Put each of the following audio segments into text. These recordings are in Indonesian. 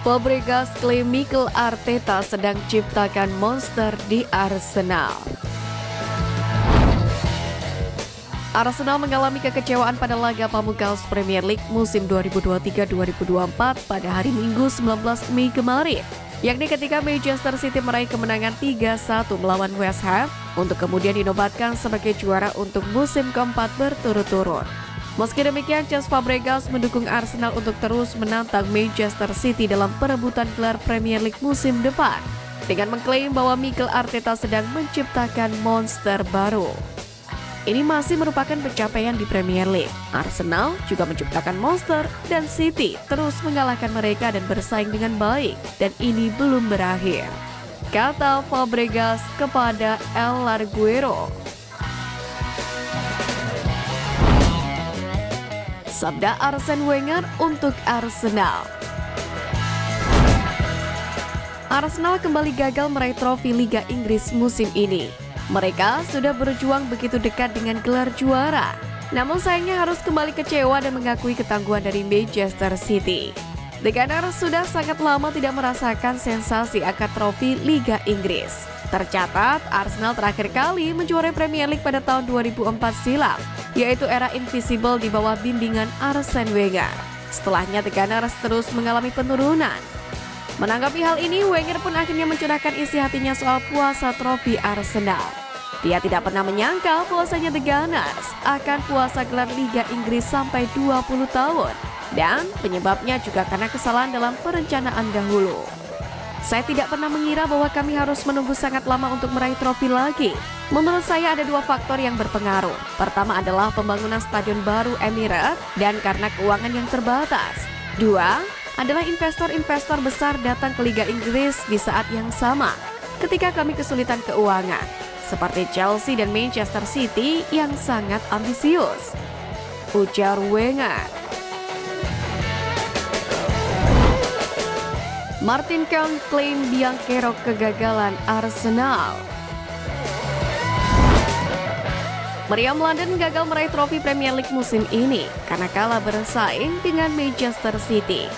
Fabregas klaim Mikel Arteta sedang ciptakan monster di Arsenal. Arsenal mengalami kekecewaan pada laga pamungkas Premier League musim 2023-2024 pada hari Minggu 19 Mei kemarin, yakni ketika Manchester City meraih kemenangan 3-1 melawan West Ham untuk kemudian dinobatkan sebagai juara untuk musim keempat berturut-turut. Meski demikian, Cesc Fabregas mendukung Arsenal untuk terus menantang Manchester City dalam perebutan gelar Premier League musim depan, dengan mengklaim bahwa Mikel Arteta sedang menciptakan monster baru. Ini masih merupakan pencapaian di Premier League. Arsenal juga menciptakan monster dan City terus mengalahkan mereka dan bersaing dengan baik, dan ini belum berakhir, kata Fabregas kepada El Larguero. Sabda Arsene Wenger untuk Arsenal. Arsenal kembali gagal meraih trofi Liga Inggris musim ini. Mereka sudah berjuang begitu dekat dengan gelar juara, namun sayangnya harus kembali kecewa dan mengakui ketangguhan dari Manchester City. The Gunners sudah sangat lama tidak merasakan sensasi angkat trofi Liga Inggris. Tercatat, Arsenal terakhir kali menjuarai Premier League pada tahun 2004 silam, yaitu era Invisible di bawah bimbingan Arsene Wenger. Setelahnya, The Gunners terus mengalami penurunan. Menanggapi hal ini, Wenger pun akhirnya mencurahkan isi hatinya soal puasa trofi Arsenal. Dia tidak pernah menyangka bahwasanya The Gunners akan puasa gelar Liga Inggris sampai 20 tahun. Dan penyebabnya juga karena kesalahan dalam perencanaan dahulu. Saya tidak pernah mengira bahwa kami harus menunggu sangat lama untuk meraih trofi lagi. Menurut saya ada dua faktor yang berpengaruh. Pertama adalah pembangunan stadion baru Emirates dan karena keuangan yang terbatas. Dua adalah investor-investor besar datang ke Liga Inggris di saat yang sama ketika kami kesulitan keuangan, seperti Chelsea dan Manchester City yang sangat ambisius, ujar Wenger. Martin Keown klaim Bianchero kegagalan Arsenal. Meriam London gagal meraih trofi Premier League musim ini karena kalah bersaing dengan Manchester City.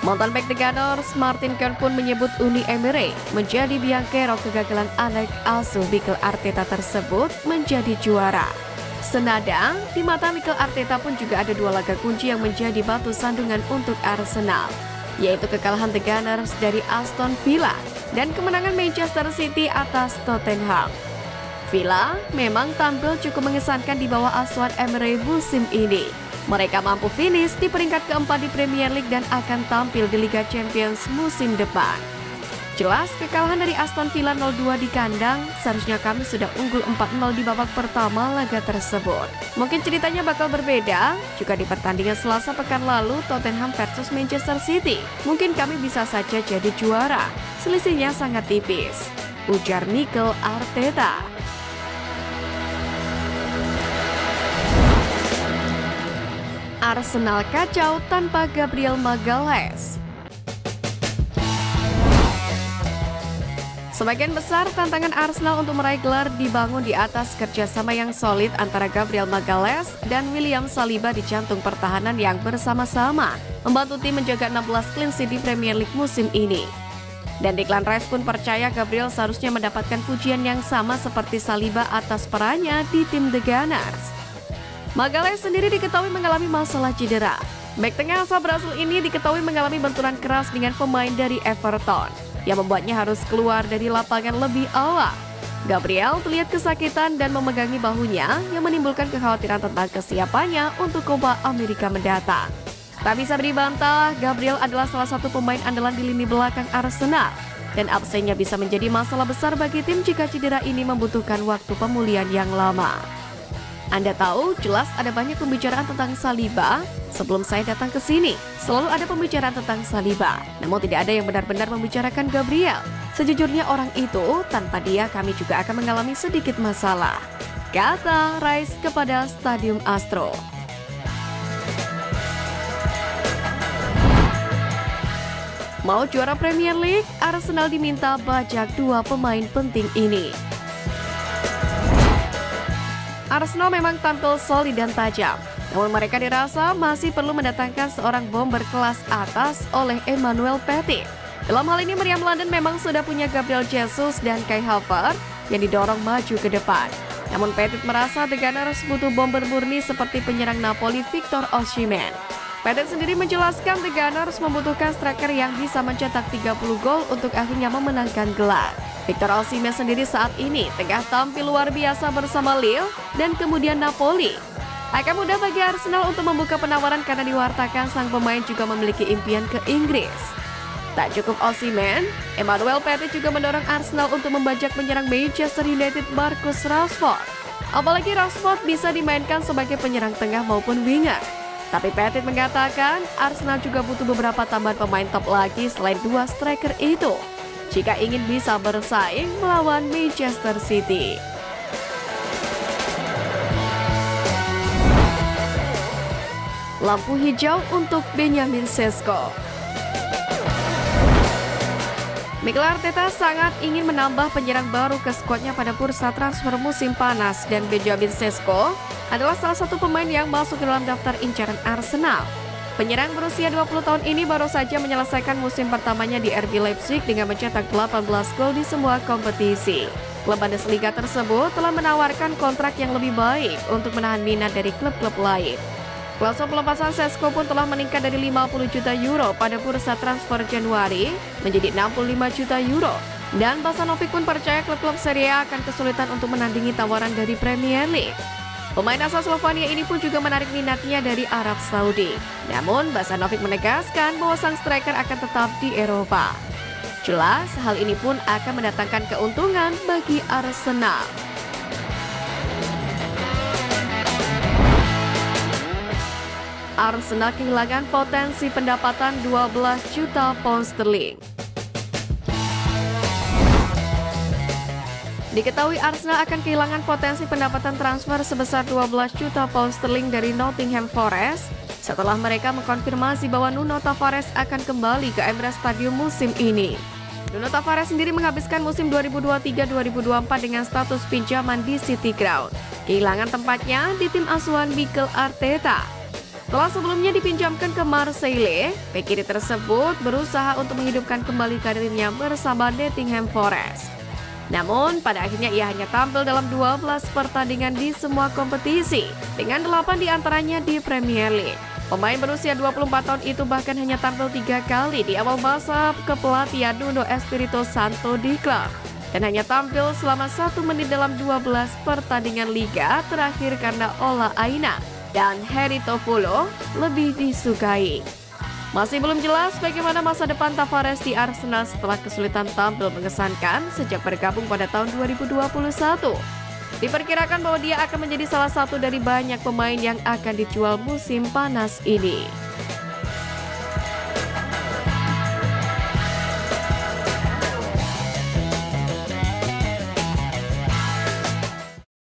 Mantan bek The Gunners, Martin Keown pun menyebut Uni Emery menjadi Bianchero kegagalan anak asuh Mikel Arteta tersebut menjadi juara. Senada, di mata Mikel Arteta pun juga ada dua laga kunci yang menjadi batu sandungan untuk Arsenal, yaitu kekalahan The Gunners dari Aston Villa dan kemenangan Manchester City atas Tottenham. Villa memang tampil cukup mengesankan di bawah asuhan Emery musim ini. Mereka mampu finish di peringkat keempat di Premier League dan akan tampil di Liga Champions musim depan. Jelas kekalahan dari Aston Villa 0-2 di kandang, seharusnya kami sudah unggul 4-0 di babak pertama laga tersebut. Mungkin ceritanya bakal berbeda juga di pertandingan Selasa pekan lalu Tottenham versus Manchester City. Mungkin kami bisa saja jadi juara, selisihnya sangat tipis, ujar Mikel Arteta. Arsenal kacau tanpa Gabriel Magalhaes. Sebagian besar tantangan Arsenal untuk meraih gelar dibangun di atas kerjasama yang solid antara Gabriel Magalhaes dan William Saliba di jantung pertahanan yang bersama-sama membantu tim menjaga 16 clean sheet di Premier League musim ini. Dan Declan Rice pun percaya Gabriel seharusnya mendapatkan pujian yang sama seperti Saliba atas perannya di tim The Gunners. Magalhaes sendiri diketahui mengalami masalah cedera. Bek tengah asal Brasil ini diketahui mengalami benturan keras dengan pemain dari Everton, yang membuatnya harus keluar dari lapangan lebih awal. Gabriel terlihat kesakitan dan memegangi bahunya yang menimbulkan kekhawatiran tentang kesiapannya untuk Copa America mendatang. Tak bisa dibantah, Gabriel adalah salah satu pemain andalan di lini belakang Arsenal, dan absennya bisa menjadi masalah besar bagi tim jika cedera ini membutuhkan waktu pemulihan yang lama. Anda tahu, jelas ada banyak pembicaraan tentang Saliba. Sebelum saya datang ke sini, selalu ada pembicaraan tentang Saliba. Namun tidak ada yang benar-benar membicarakan Gabriel. Sejujurnya orang itu, tanpa dia kami juga akan mengalami sedikit masalah, kata Rice kepada Stadium Astro. Mau juara Premier League, Arsenal diminta bajak dua pemain penting ini. Arsenal memang tampil solid dan tajam. Namun mereka dirasa masih perlu mendatangkan seorang bomber kelas atas oleh Emmanuel Petit. Dalam hal ini Meriam London memang sudah punya Gabriel Jesus dan Kai Havertz yang didorong maju ke depan. Namun Petit merasa The Gunners butuh bomber murni seperti penyerang Napoli Victor Osimhen. Petit sendiri menjelaskan The Gunners membutuhkan striker yang bisa mencetak 30 gol untuk akhirnya memenangkan gelar. Victor Osimhen sendiri saat ini tengah tampil luar biasa bersama Lille dan kemudian Napoli. Akan mudah bagi Arsenal untuk membuka penawaran karena diwartakan sang pemain juga memiliki impian ke Inggris. Tak cukup Osimhen, Emmanuel Petit juga mendorong Arsenal untuk membajak penyerang Manchester United Marcus Rashford. Apalagi Rashford bisa dimainkan sebagai penyerang tengah maupun winger. Tapi Petit mengatakan Arsenal juga butuh beberapa tambahan pemain top lagi selain dua striker itu, jika ingin bisa bersaing melawan Manchester City. Lampu hijau untuk Benjamin Sesko. Mikel Arteta sangat ingin menambah penyerang baru ke skuadnya pada bursa transfer musim panas dan Benjamin Sesko adalah salah satu pemain yang masuk ke dalam daftar incaran Arsenal. Penyerang berusia 20 tahun ini baru saja menyelesaikan musim pertamanya di RB Leipzig dengan mencetak 18 gol di semua kompetisi. Klub Bundesliga tersebut telah menawarkan kontrak yang lebih baik untuk menahan minat dari klub-klub lain. Klausul pelepasan Sesko pun telah meningkat dari 50 juta euro pada bursa transfer Januari menjadi 65 juta euro. Dan Basanovic pun percaya klub-klub Serie A akan kesulitan untuk menandingi tawaran dari Premier League. Pemain asal Slovenia ini pun juga menarik minatnya dari Arab Saudi. Namun Basanovic menegaskan bahwa sang striker akan tetap di Eropa. Jelas hal ini pun akan mendatangkan keuntungan bagi Arsenal. Arsenal kehilangan potensi pendapatan 12 juta pound sterling. Diketahui Arsenal akan kehilangan potensi pendapatan transfer sebesar 12 juta pound sterling dari Nottingham Forest setelah mereka mengkonfirmasi bahwa Nuno Tavares akan kembali ke Emirates Stadium musim ini. Nuno Tavares sendiri menghabiskan musim 2023-2024 dengan status pinjaman di City Ground. Kehilangan tempatnya di tim asuhan Mikel Arteta. Setelah sebelumnya dipinjamkan ke Marseille, bek kiri tersebut berusaha untuk menghidupkan kembali karirnya bersama Nottingham Forest. Namun, pada akhirnya ia hanya tampil dalam 12 pertandingan di semua kompetisi, dengan 8 diantaranya di Premier League. Pemain berusia 24 tahun itu bahkan hanya tampil 3 kali di awal masa kepelatihan Nuno Espirito Santo di klub, dan hanya tampil selama 1 menit dalam 12 pertandingan Liga terakhir karena Ola Aina dan Harry Toffolo lebih disukai. Masih belum jelas bagaimana masa depan Tavares di Arsenal setelah kesulitan tampil mengesankan sejak bergabung pada tahun 2021. Diperkirakan bahwa dia akan menjadi salah satu dari banyak pemain yang akan dijual musim panas ini.